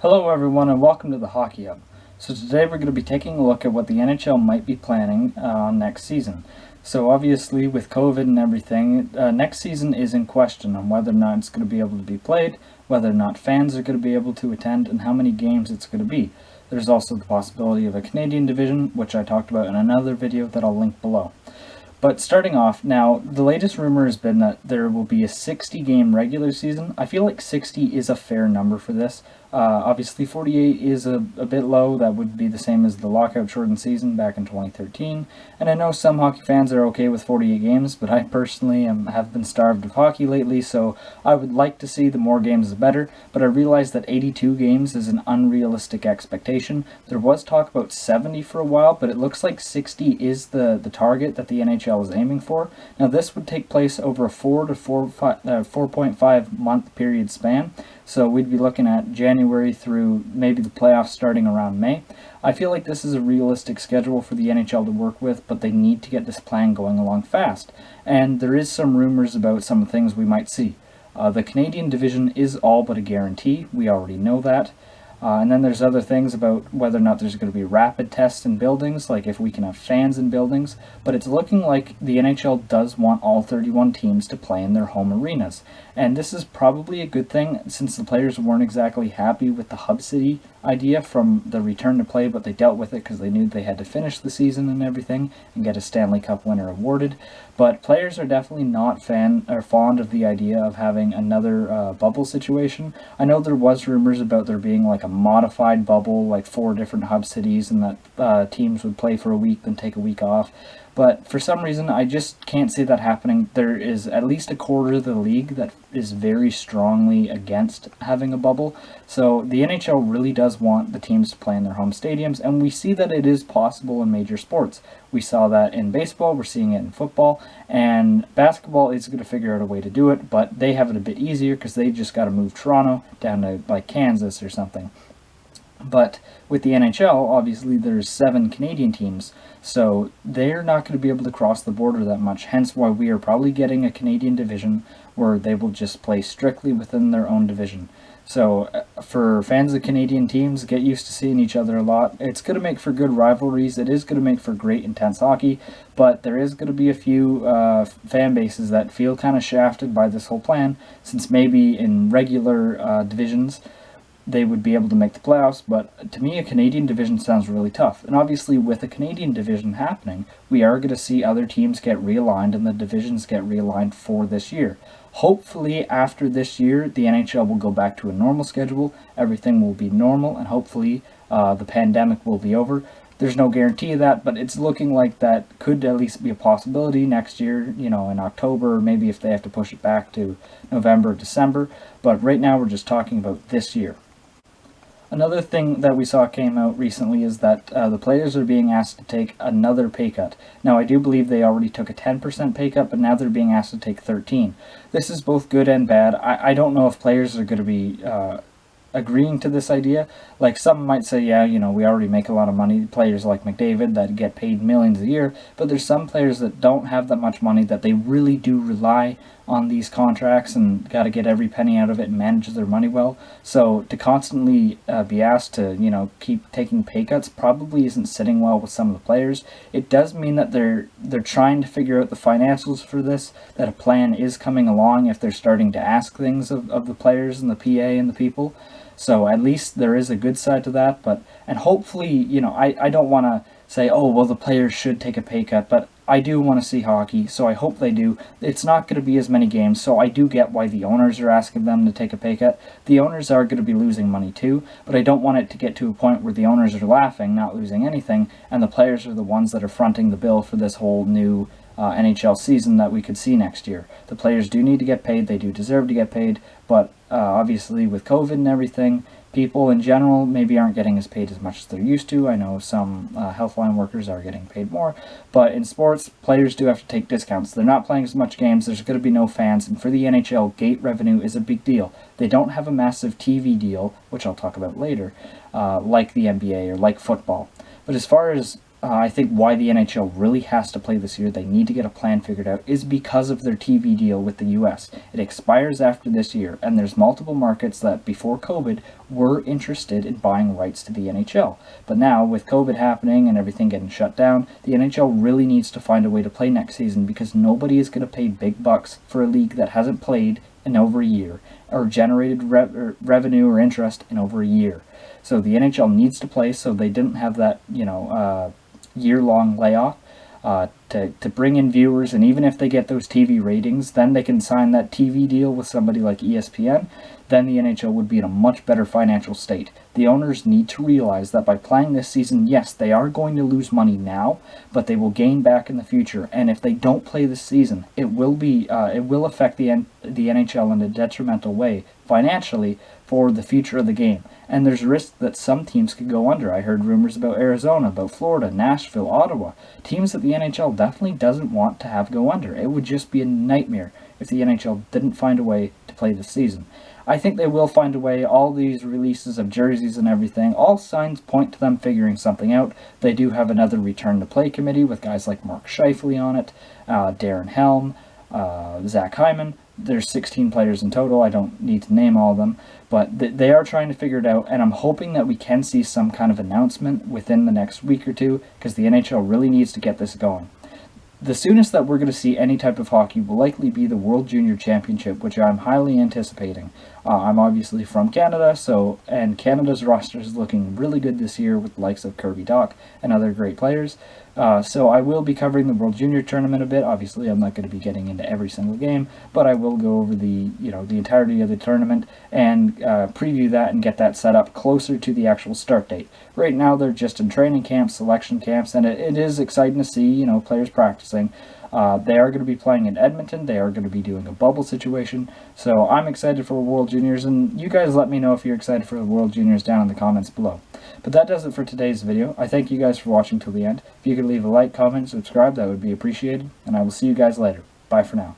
Hello everyone and welcome to the Hockey Hub. So today we're going to be taking a look at what the NHL might be planning next season. So obviously with COVID and everything, next season is in question on whether or not it's going to be able to be played, whether or not fans are going to be able to attend, and how many games it's going to be. There's also the possibility of a Canadian division, which I talked about in another video that I'll link below. But starting off, now, the latest rumor has been that there will be a 60-game regular season. I feel like 60 is a fair number for this. Obviously, 48 is a bit low. That would be the same as the lockout-shortened season back in 2013. And I know some hockey fans are okay with 48 games, but I personally have been starved of hockey lately, so I would like to see the more games the better. But I realize that 82 games is an unrealistic expectation. There was talk about 70 for a while, but it looks like 60 is the target that the NHL is aiming for. Now, this would take place over a 4.5 month period span. So we'd be looking at January through maybe the playoffs starting around May. I feel like this is a realistic schedule for the NHL to work with, but they need to get this plan going along fast. And there is some rumors about some things we might see. The Canadian division is all but a guarantee. We already know that. And then there's other things about whether or not there's going to be rapid tests in buildings, like if we can have fans in buildings. But it's looking like the NHL does want all 31 teams to play in their home arenas. And this is probably a good thing since the players weren't exactly happy with the hub city idea from the return to play, but they dealt with it because they knew they had to finish the season and everything and get a Stanley Cup winner awarded. But players are definitely not fond of the idea of having another bubble situation. I know there was rumors about there being like a modified bubble, like 4 different hub cities, and that teams would play for a week then take a week off. But for some reason, I just can't see that happening. There is at least a quarter of the league that is very strongly against having a bubble. So the NHL really does want the teams to play in their home stadiums, and we see that it is possible in major sports. We saw that in baseball, we're seeing it in football, and basketball is going to figure out a way to do it, but they have it a bit easier because they just got to move Toronto down to like Kansas or something. But with the NHL, obviously there's 7 Canadian teams, so they're not going to be able to cross the border that much, hence why we are probably getting a Canadian division where they will just play strictly within their own division. So for fans of Canadian teams, get used to seeing each other a lot. It's going to make for good rivalries. It is going to make for great intense hockey, but there is going to be a few fan bases that feel kind of shafted by this whole plan, since maybe in regular divisions they would be able to make the playoffs, but to me a Canadian division sounds really tough. And obviously with a Canadian division happening, we are going to see other teams get realigned and the divisions get realigned for this year. Hopefully after this year, the NHL will go back to a normal schedule, everything will be normal, and hopefully the pandemic will be over. There's no guarantee of that, but it's looking like that could at least be a possibility next year, in October, or maybe if they have to push it back to November or December. But right now we're just talking about this year. Another thing that we saw came out recently is that the players are being asked to take another pay cut. Now, I do believe they already took a 10% pay cut, but now they're being asked to take 13%. This is both good and bad. I don't know if players are going to be agreeing to this idea. Like, some might say, yeah, we already make a lot of money. Players like McDavid that get paid millions a year, but there's some players that don't have that much money, that they really do rely on these contracts and got to get every penny out of it and manage their money well. So to constantly be asked to, keep taking pay cuts probably isn't sitting well with some of the players. It does mean that they're trying to figure out the financials for this, that a plan is coming along if they're starting to ask things of the players and the PA and the people. So at least there is a good side to that, and hopefully, I don't want to say, oh, well, the players should take a pay cut, but I do want to see hockey, so I hope they do. It's not going to be as many games, so I do get why the owners are asking them to take a pay cut. The owners are going to be losing money too, but I don't want it to get to a point where the owners are laughing, not losing anything, and the players are the ones that are fronting the bill for this whole new NHL season that we could see next year. The players do need to get paid, they do deserve to get paid, but obviously with COVID and everything, people in general maybe aren't getting as paid as much as they're used to. I know some healthline workers are getting paid more, but in sports, players do have to take discounts. They're not playing as much games, there's going to be no fans, and for the NHL, gate revenue is a big deal. They don't have a massive TV deal, which I'll talk about later, like the NBA or like football. But as far as I think why the NHL really has to play this year, they need to get a plan figured out, is because of their TV deal with the US. It expires after this year, and there's multiple markets that before COVID were interested in buying rights to the NHL. But now, with COVID happening and everything getting shut down, the NHL really needs to find a way to play next season, because nobody is going to pay big bucks for a league that hasn't played in over a year or generated revenue or interest in over a year. So the NHL needs to play, so they didn't have that, year-long layoff to bring in viewers, and even if they get those TV ratings, then they can sign that TV deal with somebody like ESPN. Then the NHL would be in a much better financial state. The owners need to realize that by playing this season, yes, they are going to lose money now, but they will gain back in the future. And if they don't play this season, it will affect the NHL in a detrimental way financially for the future of the game. And there's risk that some teams could go under. I heard rumors about Arizona, about Florida, Nashville, Ottawa. Teams that the NHL definitely doesn't want to have go under. It would just be a nightmare if the NHL didn't find a way to play this season. I think they will find a way. All these releases of jerseys and everything, all signs point to them figuring something out. They do have another return to play committee with guys like Mark Scheifele on it, Darren Helm, Zach Hyman. There's 16 players in total. I don't need to name all of them, but they are trying to figure it out, and I'm hoping that we can see some kind of announcement within the next week or two, because the NHL really needs to get this going. The soonest that we're going to see any type of hockey will likely be the World Junior Championship, which I'm highly anticipating. I'm obviously from Canada, and Canada's roster is looking really good this year with the likes of Kirby Dach and other great players. So I will be covering the World Junior Tournament a bit. Obviously, I'm not going to be getting into every single game, but I will go over the entirety of the tournament and preview that and get that set up closer to the actual start date. Right now, they're just in training camps, selection camps, and it is exciting to see players practicing. They are going to be playing in Edmonton. They are going to be doing a bubble situation. So I'm excited for World Juniors, and you guys let me know if you're excited for the World Juniors down in the comments below. But that does it for today's video. I thank you guys for watching till the end. If you could leave a like, comment, subscribe, that would be appreciated, and I will see you guys later. Bye for now.